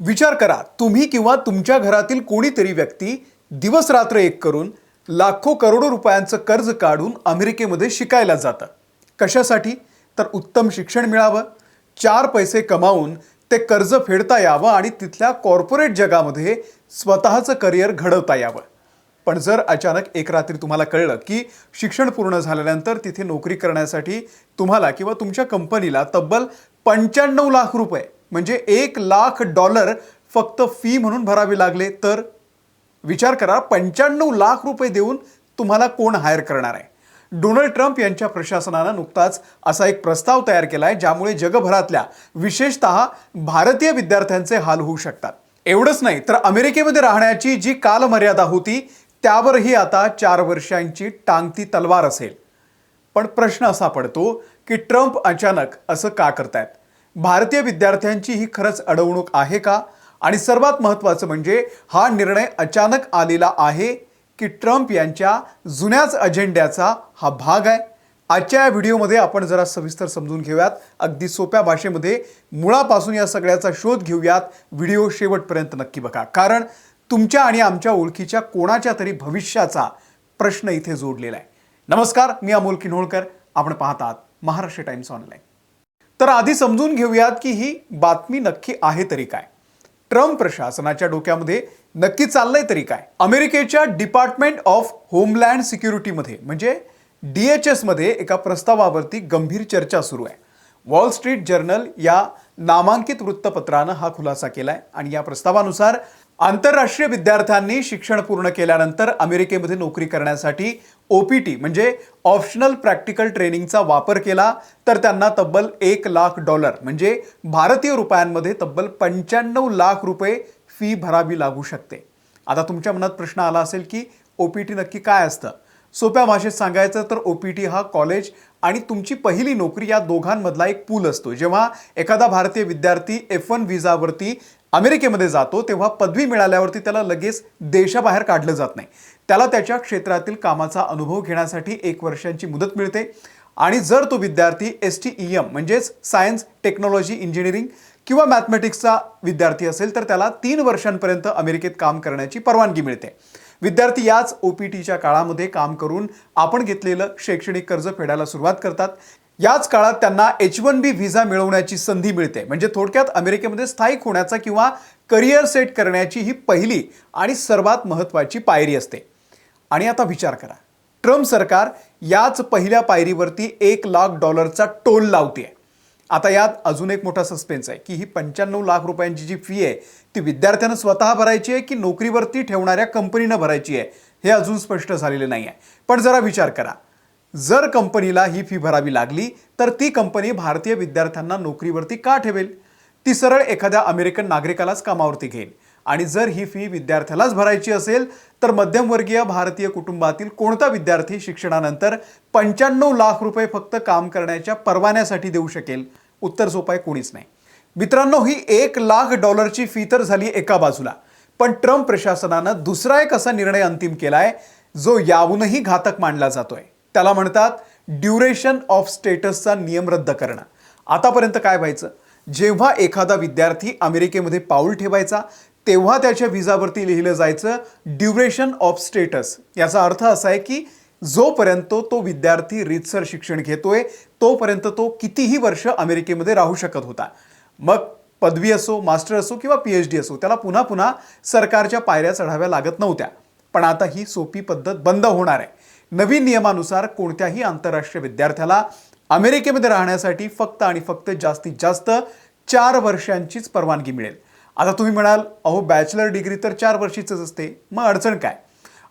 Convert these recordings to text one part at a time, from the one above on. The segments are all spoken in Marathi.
विचार करा, तुम्ही किंवा तुमच्या घरातील कोणीतरी व्यक्ती दिवस रात्र एक करून लाखो करोडो रुपयांचं कर्ज काढून अमेरिकेमध्ये शिकायला जातं. कशासाठी? तर उत्तम शिक्षण मिळावं, चार पैसे कमावून ते कर्ज फेडता यावं आणि तिथल्या कॉर्पोरेट जगामध्ये स्वतःचं करिअर घडवता यावं. पण जर अचानक एक रात्री तुम्हाला कळलं की शिक्षण पूर्ण झाल्यानंतर तिथे नोकरी करण्यासाठी तुम्हाला किंवा तुमच्या कंपनीला तब्बल 95 लाख रुपये म्हणजे $1,00,000 फक्त फी म्हणून भरावे लागले, तर विचार करा, 95 लाख रुपये देऊन तुम्हाला कोण हायर करणार आहे? डोनाल्ड ट्रम्प यांच्या प्रशासनानं नुकताच असा एक प्रस्ताव तयार केलाय ज्यामुळे जगभरातल्या विशेषतः भारतीय विद्यार्थ्यांचे हाल होऊ शकतात. एवढंच नाही तर अमेरिकेमध्ये राहण्याची जी कालमर्यादा होती त्यावरही आता 4 वर्षांची टांगती तलवार असेल. पण प्रश्न असा पडतो की ट्रम्प अचानक असं का करतायत? भारतीय विद्यार्थ्यांची ही खरंच अडवणूक आहे का? आणि सर्वात महत्त्वाचं म्हणजे हा निर्णय अचानक आलेला आहे की ट्रम्प यांच्या जुन्याच अजेंड्याचा हा भाग आहे? आजच्या या व्हिडिओमध्ये आपण जरा सविस्तर समजून घेऊयात. अगदी सोप्या भाषेमध्ये मुळापासून या सगळ्याचा शोध घेऊयात. व्हिडिओ शेवटपर्यंत नक्की बघा, कारण तुमच्या आणि आमच्या ओळखीच्या कोणाच्या तरी भविष्याचा प्रश्न इथे जोडलेला आहे. नमस्कार, मी अमोल किन्होळकर. आपण पाहत आहात महाराष्ट्र टाइम्स ऑनलाईन. तर आधी समजून घेऊयात की ही बातमी नक्की आहे तरी काय? ट्रम्प प्रशासनाच्या डोक्यामध्ये नक्की चाललंय तरी काय? अमेरिकेच्या डिपार्टमेंट ऑफ होमलँड सिक्युरिटीमध्ये म्हणजे DHS मध्ये एका प्रस्तावावरती गंभीर चर्चा सुरू आहे. वॉल स्ट्रीट जर्नल या नामांकित वृत्तपत्रानं हा खुलासा केलाय आणि या प्रस्तावानुसार आंतरराष्ट्रीय विद्यार्थ्यांनी शिक्षण पूर्ण केल्यानंतर अमेरिकेमध्ये नोकरी करण्यासाठी OPT म्हणजे ऑप्शनल प्रॅक्टिकल ट्रेनिंगचा वापर केला तर त्यांना तब्बल $1,00,000 म्हणजे भारतीय रुपयांमध्ये तब्बल 95 लाख रुपये फी भरावी लागू शकते. आता तुमच्या मनात प्रश्न आला असेल की OPT नक्की काय असतं? सोप्या भाषेत सांगायचं तर OPT हा कॉलेज आणि तुमची पहिली नोकरी या दोघांमधला एक पूल असतो. जेव्हा एखादा भारतीय विद्यार्थी F1 व्हिसावरती अमेरिकेमध्ये जातो तेव्हा पदवी मिळाल्यावरती त्याला लगेच देशाबाहेर काढलं जात नाही. त्याला त्याच्या क्षेत्रातील कामाचा अनुभव घेण्यासाठी 1 वर्षांची मुदत मिळते आणि जर तो विद्यार्थी STEM म्हणजेच सायन्स, टेक्नॉलॉजी, इंजिनिअरिंग किंवा मॅथमॅटिक्सचा विद्यार्थी असेल तर त्याला 3 वर्षांपर्यंत अमेरिकेत काम करण्याची परवानगी मिळते. विद्यार्थी याच OPTच्या काळामध्ये काम करून आपण घेतलेलं शैक्षणिक कर्ज फेडायला सुरुवात करतात. याच काळात त्यांना H1B व्हिसा मिळवण्याची संधी मिळते. म्हणजे थोडक्यात अमेरिकेमध्ये स्थायिक होण्याचा किंवा करिअर सेट करण्याची ही पहिली आणि सर्वात महत्त्वाची पायरी असते. आणि आता विचार करा, ट्रम्प सरकार याच पहिल्या पायरीवरती $1,00,000चा टोल लावते. आता यात अजून एक मोठा सस्पेन्स आहे की ही 95 लाख रुपयांची जी फी आहे ती विद्यार्थ्यानं स्वतः भरायची आहे की नोकरीवरती ठेवणाऱ्या कंपनीनं भरायची आहे हे अजून स्पष्ट झालेले नाही आहे. पण जरा विचार करा, जर कंपनीला ही फी भरावी लागली तर ती कंपनी भारतीय विद्यार्थ्यांना नोकरीवरती का ठेवेल? ती सरळ एखाद्या अमेरिकन नागरिकालाच कामावरती घेईल. आणि जर ही फी विद्यार्थ्यालाच भरायची असेल तर मध्यमवर्गीय भारतीय कुटुंबातील कोणता विद्यार्थी शिक्षणानंतर 95 लाख रुपये फक्त काम करण्याच्या परवान्यासाठी देऊ शकेल? उत्तर सोपं आहे, कोणीच नाही. मित्रांनो, ही $1,00,000ची फी तर झाली एका बाजूला, पण ट्रम्प प्रशासनानं दुसरा एक असा निर्णय अंतिम केलाय जो याहूनही घातक मानला जातोय. त्याला म्हणतात ड्युरेशन ऑफ स्टेटसचा नियम रद्द करणं. आतापर्यंत काय व्हायचं? जेव्हा एखादा विद्यार्थी अमेरिकेमध्ये पाऊल ठेवायचा तेव्हा त्याच्या व्हिसावरती लिहिलं जायचं ड्युरेशन ऑफ स्टेटस. याचा अर्थ असा आहे की जोपर्यंत तो विद्यार्थी रीतसर शिक्षण घेतोय तोपर्यंत तो कितीही वर्ष अमेरिकेमध्ये राहू शकत होता. मग पदवी असो, मास्टर असो किंवा PhD असो, त्याला पुन्हा पुन्हा सरकारच्या पायऱ्या चढाव्या लागत नव्हत्या. पण आता ही सोपी पद्धत बंद होणार आहे. नवीन नियमानुसार कोणत्याही आंतरराष्ट्रीय विद्यार्थ्याला अमेरिकेमध्ये राहण्यासाठी फक्त आणि फक्त जास्तीत जास्त 4 वर्षांचीच परवानगी मिळेल. आता तुम्ही म्हणाल, अहो बॅचलर डिग्री तर 4 वर्षीच असते, मग अडचण काय?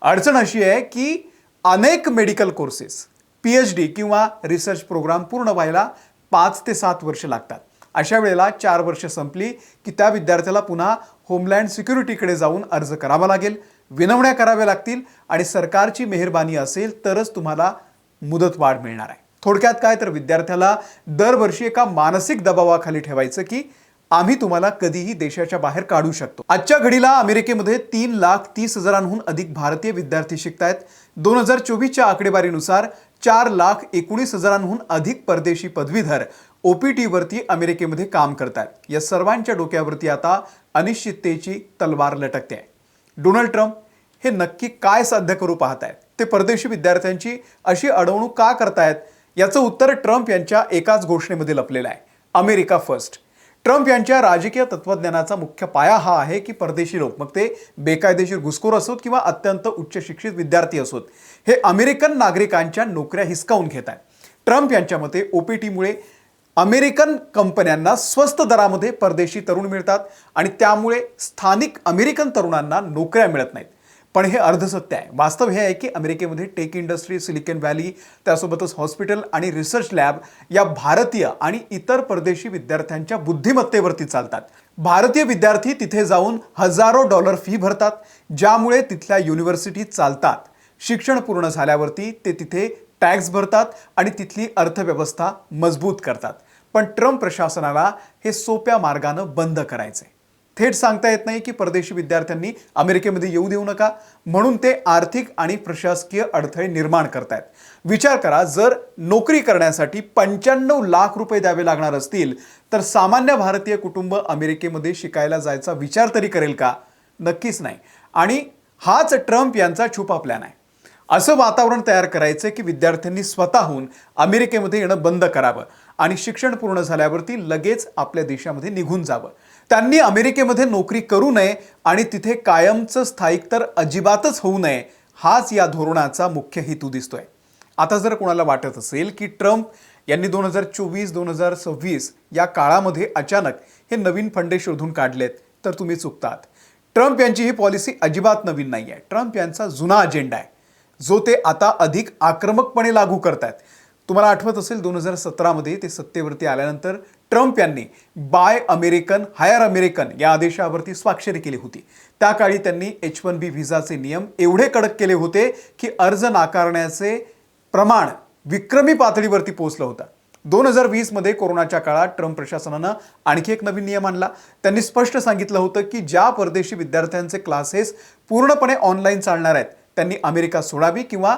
अडचण अशी आहे की अनेक मेडिकल कोर्सेस, PhD किंवा रिसर्च प्रोग्राम पूर्ण व्हायला 5 ते 7 वर्ष लागतात. अशा वेळेला 4 वर्ष संपली की त्या विद्यार्थ्याला पुन्हा होमलँड सिक्युरिटीकडे जाऊन अर्ज करावा लागेल, विनवण्या कराव्या लागतील आणि सरकारची मेहरबानी असेल तरच तुम्हाला मुदतवाढ मिळणार आहे. थोडक्यात काय, तर विद्यार्थ्याला दरवर्षी एका मानसिक दबावाखाली ठेवायचं की आम्ही तुम्हाला कधीही देशाच्या बाहेर काढू शकतो. आजच्या घडीला अमेरिकेमध्ये 3,30,000हून अधिक भारतीय विद्यार्थी शिकतायत. 2024च्या आकडेवारीनुसार 4,19,000हून अधिक परदेशी पदवीधर OPT-वरती अमेरिकेमध्ये काम करतात. या सर्वांच्या डोक्यावरती आता अनिश्चिततेची तलवार लटकते आहे. डोनाल्ड ट्रम्प हे नक्की काय साध्य करू पाहतायत? ते परदेशी विद्यार्थ्यांची अशी अडवणूक का करतायत? याचं उत्तर ट्रम्प यांच्या एकाच घोषणेमध्ये लपलेलं आहे, अमेरिका फर्स्ट. ट्रम्प यांच्या राजकीय तत्त्वज्ञानाचा मुख्य पाया हा आहे की परदेशी लोक, मग ते बेकायदेशीर घुसखोर असोत किंवा अत्यंत उच्च शिक्षित विद्यार्थी असोत, हे अमेरिकन नागरिकांच्या नोकऱ्या हिसकावून घेत आहेत. ट्रम्प यांच्या मते OPT-मुळे अमेरिकन कंपन्यांना स्वस्त दरामध्ये परदेशी तरुण मिळतात आणि त्यामुळे स्थानिक अमेरिकन तरुणांना नोकऱ्या मिळत नाहीत. पण हे अर्धसत्य आहे. वास्तव हे आहे की अमेरिकेमध्ये टेक इंडस्ट्री, सिलिकॉन व्हॅली, त्यासोबतच हॉस्पिटल आणि रिसर्च लॅब या भारतीय आणि इतर परदेशी विद्यार्थ्यांच्या बुद्धिमत्तेवरती चालतात. भारतीय विद्यार्थी तिथे जाऊन हजारो डॉलर फी भरतात, ज्यामुळे तिथल्या युनिव्हर्सिटी चालतात. शिक्षण पूर्ण झाल्यावरती ते तिथे टॅक्स भरतात आणि तिथली अर्थव्यवस्था मजबूत करतात. पण ट्रम्प प्रशासनाला हे सोप्या मार्गानं बंद करायचे. थेट सांगता येत नाही की परदेशी विद्यार्थ्यांनी अमेरिकेमध्ये येऊ देऊ नका, म्हणून ते आर्थिक आणि प्रशासकीय अडथळे निर्माण करतायत. विचार करा, जर नोकरी करण्यासाठी 95 लाख रुपये द्यावे लागणार असतील तर सामान्य भारतीय कुटुंब अमेरिकेमध्ये शिकायला जायचा विचार तरी करेल का? नक्कीच नाही. आणि हाच ट्रम्प यांचा छुपा प्लॅन आहे. असं वातावरण तयार करायचं की विद्यार्थ्यांनी स्वतःहून अमेरिकेमध्ये येणं बंद करावं आणि शिक्षण पूर्ण झाल्यावरती लगेच आपल्या देशामध्ये निघून जावं. त्यांनी अमेरिकेमध्ये नोकरी करू नये आणि तिथे कायमचं स्थायिक तर अजिबातच होऊ नये, हाच या धोरणाचा मुख्य हेतू दिसतोय. आता जर कोणाला वाटत असेल की ट्रम्प यांनी 2024-2026 या काळामध्ये अचानक हे नवीन फंडे शोधून काढलेत, तर तुम्ही चुकतात. ट्रम्प यांची ही पॉलिसी अजिबात नवीन नाही आहे. ट्रम्प यांचा जुना अजेंडा आहे, जो ते आता अधिक आक्रमकपणे लागू करतात. तुम्हाला आठवत असेल 2017मध्ये ते सत्तेवरती आल्यानंतर ट्रम्प यांनी बाय अमेरिकन हायर अमेरिकन या आदेशावरती स्वाक्षरी केली होती. त्या काळी त्यांनी H-1B व्हिसाचे नियम एवढे कडक केले होते की अर्ज नाकारण्याचे प्रमाण विक्रमी पातळीवरती पोहोचलं होतं. 2020मध्ये कोरोनाच्या काळात ट्रम्प प्रशासनानं आणखी एक नवीन नियम आणला. त्यांनी स्पष्ट सांगितलं होतं की ज्या परदेशी विद्यार्थ्यांचे क्लासेस पूर्णपणे ऑनलाईन चालणार आहेत त्यांनी अमेरिका सोडावी किंवा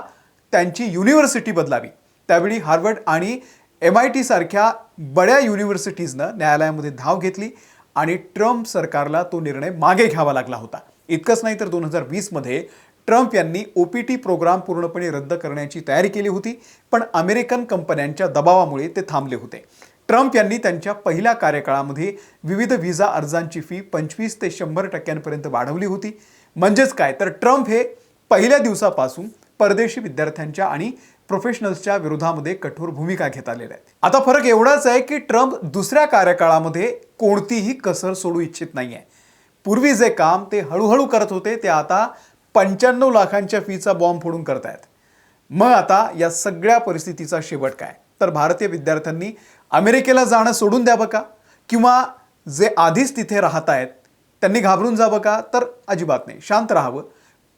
त्यांची युनिव्हर्सिटी बदलावी. त्यावेळी हार्वर्ड आणि MIT सारख्या बड्या युनिव्हर्सिटीजनं न्यायालयामध्ये धाव घेतली आणि ट्रम्प सरकारला तो निर्णय मागे घ्यावा लागला होता. इतकंच नाही तर 2020मध्ये ट्रम्प यांनी OPT प्रोग्राम पूर्णपणे रद्द करण्याची तयारी केली होती, पण अमेरिकन कंपन्यांच्या दबावामुळे ते थांबले होते. ट्रम्प यांनी त्यांच्या पहिल्या कार्यकाळामध्ये विविध व्हिसा अर्जांची फी 25 ते 100% वाढवली होती. म्हणजेच काय, तर ट्रम्प हे पहिल्या दिवसापासून परदेशी विद्यार्थ्यांच्या आणि प्रोफेशनल्सच्या विरोधामध्ये कठोर भूमिका घेत आलेल्या आहेत. आता फरक एवढाच आहे की ट्रम्प दुसऱ्या कार्यकाळामध्ये कोणतीही कसर सोडू इच्छित नाहीये. पूर्वी जे काम ते हळूहळू करत होते ते आता 95 लाखांच्या फीचा बॉम्ब फोडून करतायत. मग आता या सगळ्या परिस्थितीचा शेवट काय? तर भारतीय विद्यार्थ्यांनी अमेरिकेला जाणं सोडून द्यावं का? किंवा जे आधीच तिथे राहत आहेत त्यांनी घाबरून जावं का? तर अजिबात नाही, शांत राहावं.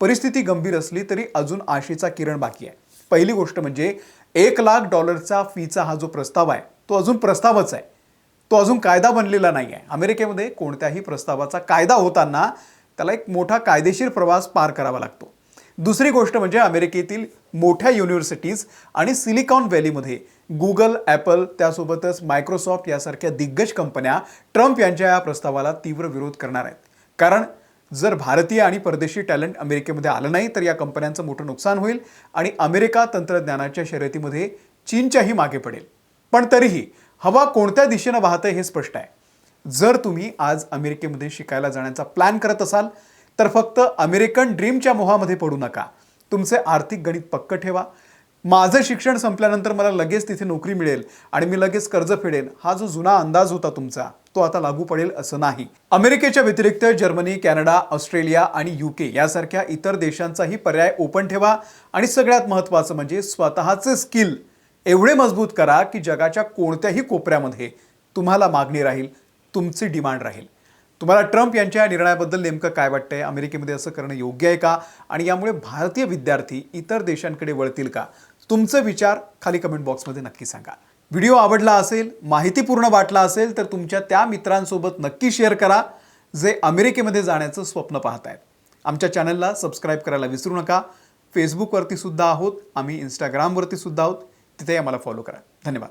परिस्थिती गंभीर असली तरी अजून आशेचा किरण बाकी आहे. पहिली गोष्ट म्हणजे $1 लाख फीचा हा जो प्रस्ताव आहे तो अजून प्रस्तावच आहे, तो अजून कायदा बनलेला नाही आहे. अमेरिकेमध्ये कोणत्याही प्रस्तावाचा कायदा होताना त्याला एक मोठा कायदेशीर प्रवास पार करावा लागतो. दुसरी गोष्ट म्हणजे अमेरिकेतील मोठ्या युनिव्हर्सिटीज आणि सिलिकॉन व्हॅलीमध्ये गुगल, ॲपल, त्यासोबतच मायक्रोसॉफ्ट यासारख्या दिग्गज कंपन्या ट्रम्प यांच्या या प्रस्तावाला तीव्र विरोध करणार आहेत. कारण जर भारतीय आणि परदेशी टॅलेंट अमेरिकेमध्ये आलं नाही तर या कंपन्यांचं मोठं नुकसान होईल आणि अमेरिका तंत्रज्ञानाच्या शर्यतीमध्ये चीनच्याही मागे पडेल. पण तरीही हवा कोणत्या दिशेनं वाहतंय हे स्पष्ट आहे. जर तुम्ही आज अमेरिकेमध्ये शिकायला जाण्याचा प्लॅन करत असाल तर फक्त अमेरिकन ड्रीमच्या मोहामध्ये पडू नका. तुमचे आर्थिक गणित पक्क ठेवा. माझं शिक्षण संपल्यानंतर मला लगेच तिथे नोकरी मिळेल आणि मी लगेच कर्ज फेडेन, हा जो जुना अंदाज होता तुमचा, तो आता लागू पडेल असं नाही. अमेरिकेच्या व्यतिरिक्त जर्मनी, कॅनडा, ऑस्ट्रेलिया आणि UK यासारख्या इतर देशांचाही पर्याय ओपन ठेवा आणि सगळ्यात महत्त्वाचं म्हणजे स्वतःचे स्किल एवढे मजबूत करा की जगाच्या कोणत्याही कोपऱ्यामध्ये तुम्हाला मागणी राहील, तुमची डिमांड राहील. तुम्हाला ट्रम्प यांच्या निर्णयाबद्दल नेमकं काय वाटतंय? अमेरिकेमध्ये असं करणं योग्य आहे का? आणि यामुळे भारतीय विद्यार्थी इतर देशांकडे वळतील का? तुमचे विचार खाली कमेंट बॉक्समध्ये नक्की सांगा. व्हिडिओ आवडला असेल, माहितीपूर्ण वाटला असेल तर तुमच्या त्या मित्रांसोबत नक्की शेअर करा जे अमेरिकेमध्ये जाण्याचं स्वप्न पाहतायत. आमच्या चॅनलला सबस्क्राईब करायला विसरू नका. फेसबुकवरती सुद्धा आहोत आम्ही, इंस्टाग्रामवरती सुद्धा आहोत, तिथे आम्हाला फॉलो करा. धन्यवाद.